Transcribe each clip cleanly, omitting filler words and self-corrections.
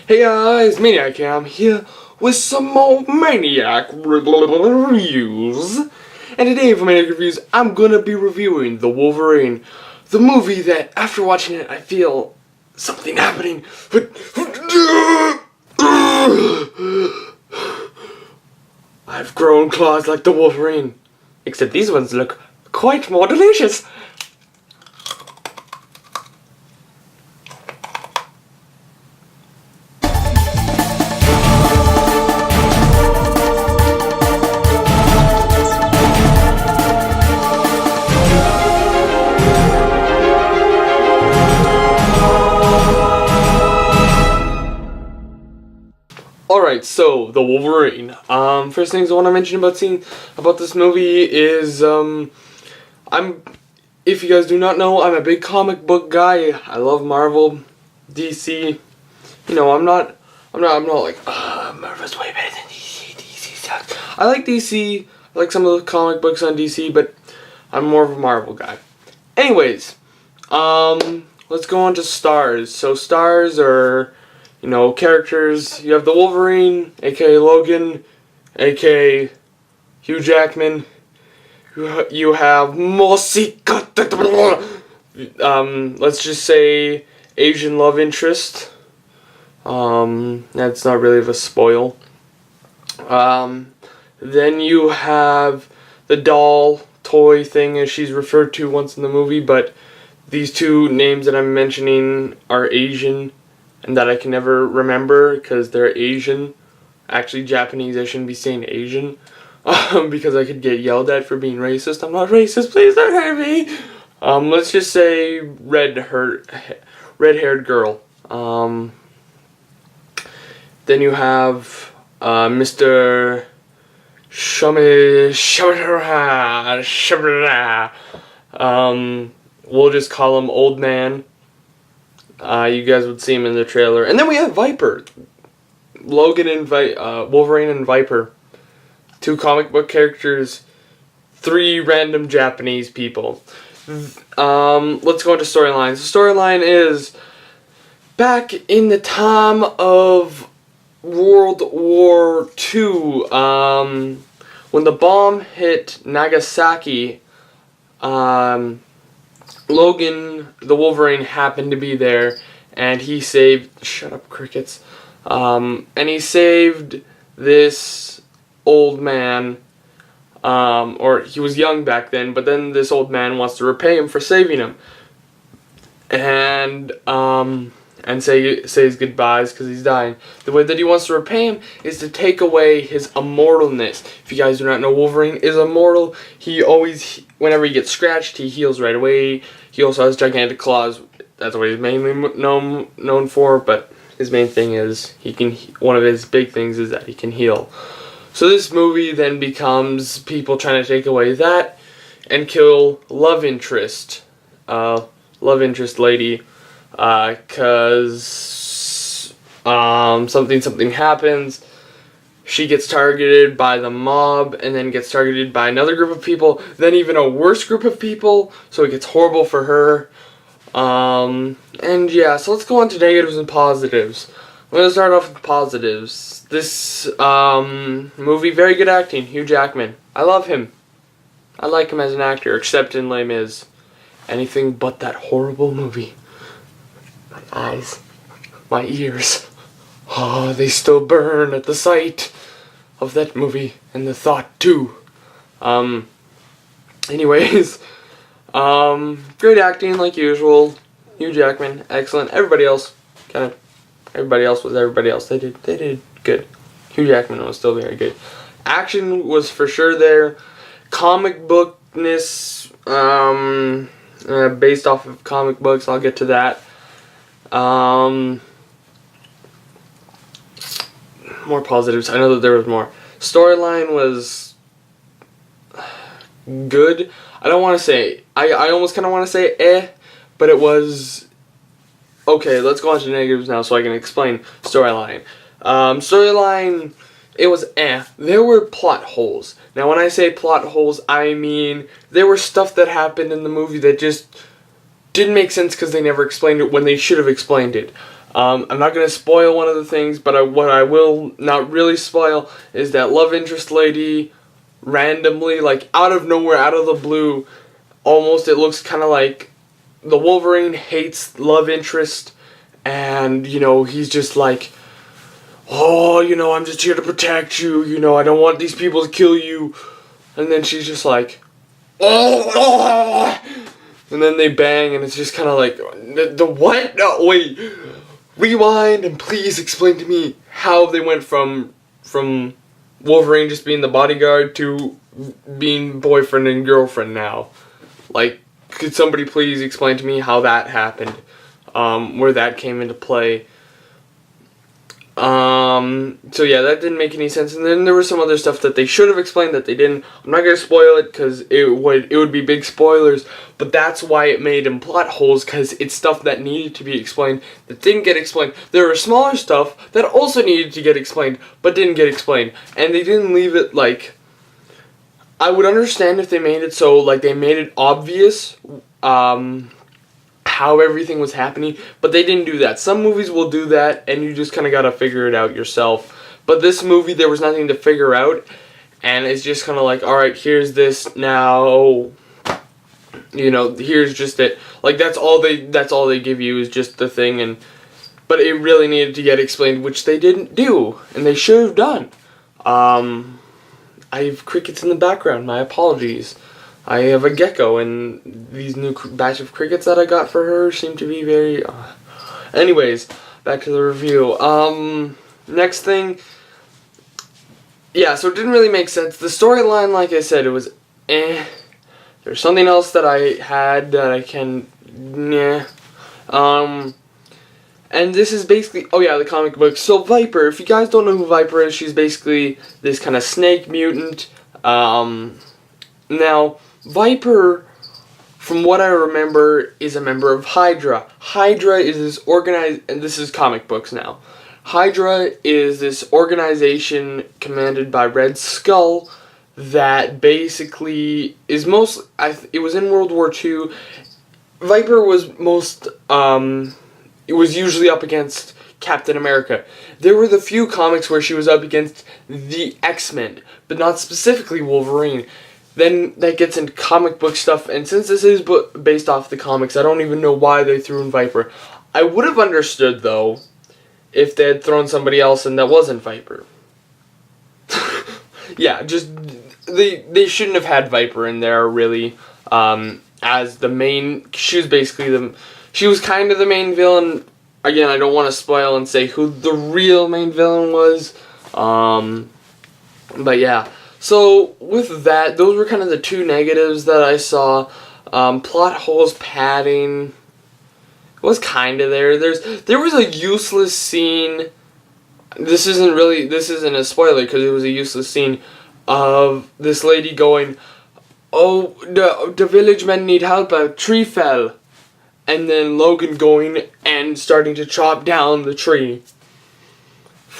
Hey guys, Maniac here. I'm here with some more Maniac reviews. And today for Maniac Reviews, I'm gonna be reviewing The Wolverine. The movie that, after watching it, I feel something happening. I've grown claws like the Wolverine. Except these ones look quite more delicious. Alright, so, The Wolverine. First things I want to mention about this movie is, if you guys do not know, I'm a big comic book guy. I love Marvel, DC. You know, I'm not like, Marvel's way better than DC, DC sucks. I like DC, I like some of the comic books on DC, but I'm more of a Marvel guy. Anyways, let's go on to stars. So, stars are, you know, characters. You have the Wolverine, aka Logan, aka Hugh Jackman. You have Mosika, let's just say Asian love interest. That's not really of a spoil. Then you have the doll toy thing, as she's referred to once in the movie, but these two names that I'm mentioning are Asian, and that I can never remember because they're Asian. Actually, Japanese, I shouldn't be saying Asian. Because I could get yelled at for being racist. I'm not racist, please don't hurt me. Let's just say red-haired girl. Then you have Mr. We'll just call him Old Man. You guys would see him in the trailer. And then we have Viper. Logan and Wolverine and Viper. Two comic book characters. Three random Japanese people. Let's go into storylines. The storyline is back in the time of World War II. When the bomb hit Nagasaki, Logan, the Wolverine, happened to be there, and he saved... Shut up, crickets. And he saved this old man, or he was young back then, but then this old man wants to repay him for saving him. And say his goodbyes because he's dying. The way that he wants to repay him is to take away his immortalness. If you guys do not know, Wolverine is immortal. He always, whenever he gets scratched, he heals right away. He also has gigantic claws. That's what he's mainly known for, but his main thing is one of his big things is that he can heal. So this movie then becomes people trying to take away that and kill love interest lady. Cause something happens. She gets targeted by the mob, and then gets targeted by another group of people, then even a worse group of people, so it gets horrible for her. And yeah, so let's go on to negatives and positives. I'm gonna start off with positives. This movie, very good acting. Hugh Jackman, I love him. I like him as an actor, except in Les Mis. Anything but that horrible movie. My eyes, my ears, oh, they still burn at the sight of that movie, and the thought too. Anyways, great acting like usual. Hugh Jackman, excellent. Everybody else was everybody else. They did good. Hugh Jackman was still very good. Action was for sure there. Comic bookness, based off of comic books. I'll get to that. More positives. I know that there was more. Storyline was good. I don't want to say, I almost kind of want to say but it was okay. Let's go on to negatives now so I can explain storyline. Storyline, it was There were plot holes. Now when I say plot holes, I mean there were stuff that happened in the movie that just didn't make sense because they never explained it when they should have explained it. I'm not gonna spoil one of the things, but what I will not really spoil is that love interest lady randomly, like out of nowhere, out of the blue, almost it looks kind of like the Wolverine hates love interest, and you know, he's just like, oh, you know, I'm just here to protect you, you know, I don't want these people to kill you. And then she's just like, oh, and then they bang, and it's just kind of like, the what? No, wait, rewind and please explain to me how they went from Wolverine just being the bodyguard to being boyfriend and girlfriend now. Like, could somebody please explain to me how that happened, where that came into play? So yeah, that didn't make any sense. And then there was some other stuff that they should have explained that they didn't. I'm not gonna spoil it because it would be big spoilers, but that's why it made them plot holes, because it's stuff that needed to be explained that didn't get explained. There were smaller stuff that also needed to get explained but didn't get explained, and they didn't leave it like. I would understand if they made it so like they made it obvious how everything was happening, but they didn't do that. Some movies will do that, and you just kind of gotta figure it out yourself. But this movie, there was nothing to figure out, and it's just kind of like, all right, here's this now. You know, here's just it. Like that's all they give you is just the thing, but it really needed to get explained, which they didn't do, and they should have done. I have crickets in the background. My apologies. I have a gecko, and these new batch of crickets that I got for her seem to be very... Anyways, back to the review. Next thing... Yeah, so it didn't really make sense. The storyline, like I said, it was eh. There's something else that I had that I can... Nah. And this is basically... Oh yeah, the comic book. So Viper, if you guys don't know who Viper is, she's basically this kind of snake mutant. Now... Viper, from what I remember, is a member of Hydra. Hydra is this organized, and this is comic books now. Hydra is this organization commanded by Red Skull that basically is it was in World War II. Viper was it was usually up against Captain America. There were the few comics where she was up against the X-Men, but not specifically Wolverine. Then that gets into comic book stuff, and since this is based off the comics, I don't even know why they threw in Viper. I would have understood, though, if they had thrown somebody else in that wasn't Viper. Yeah, just, they shouldn't have had Viper in there, really, as the main, she was basically she was kind of the main villain. Again, I don't want to spoil and say who the real main villain was, but yeah. So, with that, those were kind of the two negatives that I saw. Plot holes, padding was kind of there. There was a useless scene. This isn't a spoiler because it was a useless scene of this lady going, oh, the village men need help, a tree fell. And then Logan going and starting to chop down the tree.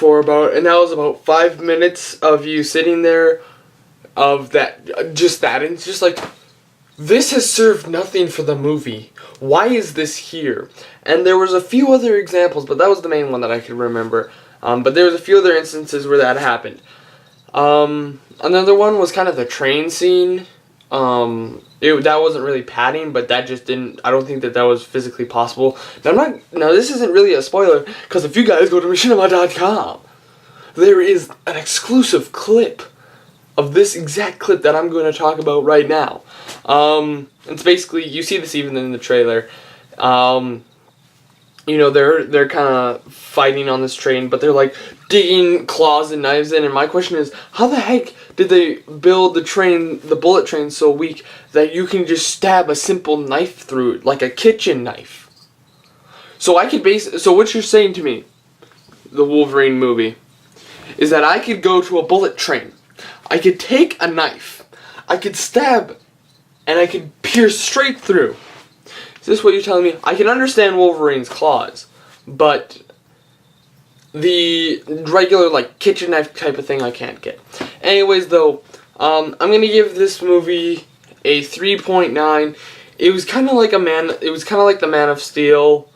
And that was about 5 minutes of you sitting there of that, just that, and it's just like, this has served nothing for the movie. Why is this here? And there was a few other examples, but that was the main one that I could remember. But there was a few other instances where that happened. Another one was kind of the train scene. That wasn't really padding, but that just didn't, I don't think that was physically possible. Now this isn't really a spoiler, because if you guys go to machinima.com, there is an exclusive clip of this exact clip that I'm going to talk about right now. It's basically, you see this even in the trailer. You know, they're kind of fighting on this train, but they're like digging claws and knives in, and my question is, how the heck did they build the bullet train so weak that you can just stab a simple knife through it, like a kitchen knife? So what you're saying to me, the Wolverine movie, is that I could go to a bullet train, I could take a knife, I could stab, and I could pierce straight through. Is this what you're telling me? I can understand Wolverine's claws, but the regular, like, kitchen knife type of thing I can't get. Anyways, though, I'm going to give this movie a 3.9. It was kind of like the Man of Steel.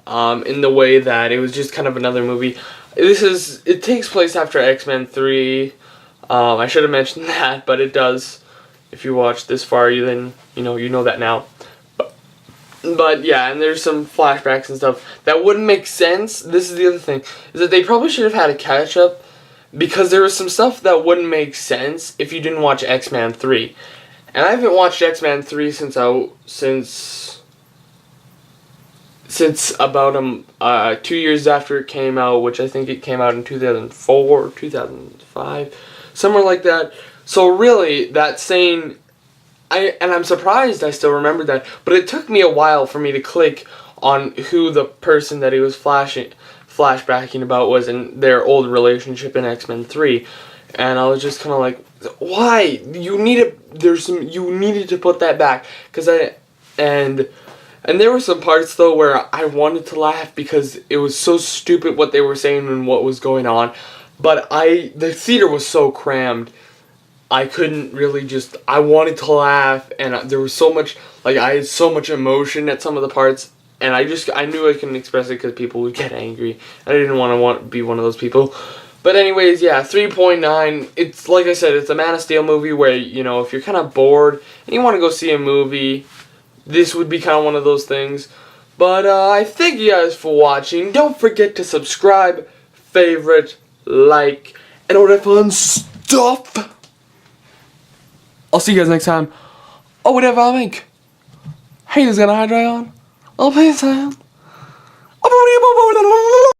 in the way that it was just kind of another movie. It takes place after X-Men 3. I should have mentioned that, but it does. If you watch this far, you know that now. But yeah, and there's some flashbacks and stuff that wouldn't make sense. This is the other thing, is that they probably should have had a catch up, because there was some stuff that wouldn't make sense if you didn't watch X-Men 3. And I haven't watched X-Men 3 since about 2 years after it came out, which I think it came out in 2004 or 2005, somewhere like that. So really, that scene, I'm surprised I still remember that, but it took me a while for me to click on who the person that he was flashbacking about was in their old relationship in X-Men 3. And I was just kind of like, why? You needed to put that back, and there were some parts though where I wanted to laugh because it was so stupid what they were saying and what was going on, but the theater was so crammed, I couldn't really I wanted to laugh, and there was so much, I had so much emotion at some of the parts, and I knew I couldn't express it because people would get angry. I didn't want to be one of those people. But anyways, yeah, 3.9, it's, like I said, it's a Man of Steel movie where, if you're kind of bored and you want to go see a movie, this would be kind of one of those things. But I thank you guys for watching. Don't forget to subscribe, favorite, like, and all that fun stuff. I'll see you guys next time. Or whatever I make. Haters gonna hydrate on. I'll pay attention.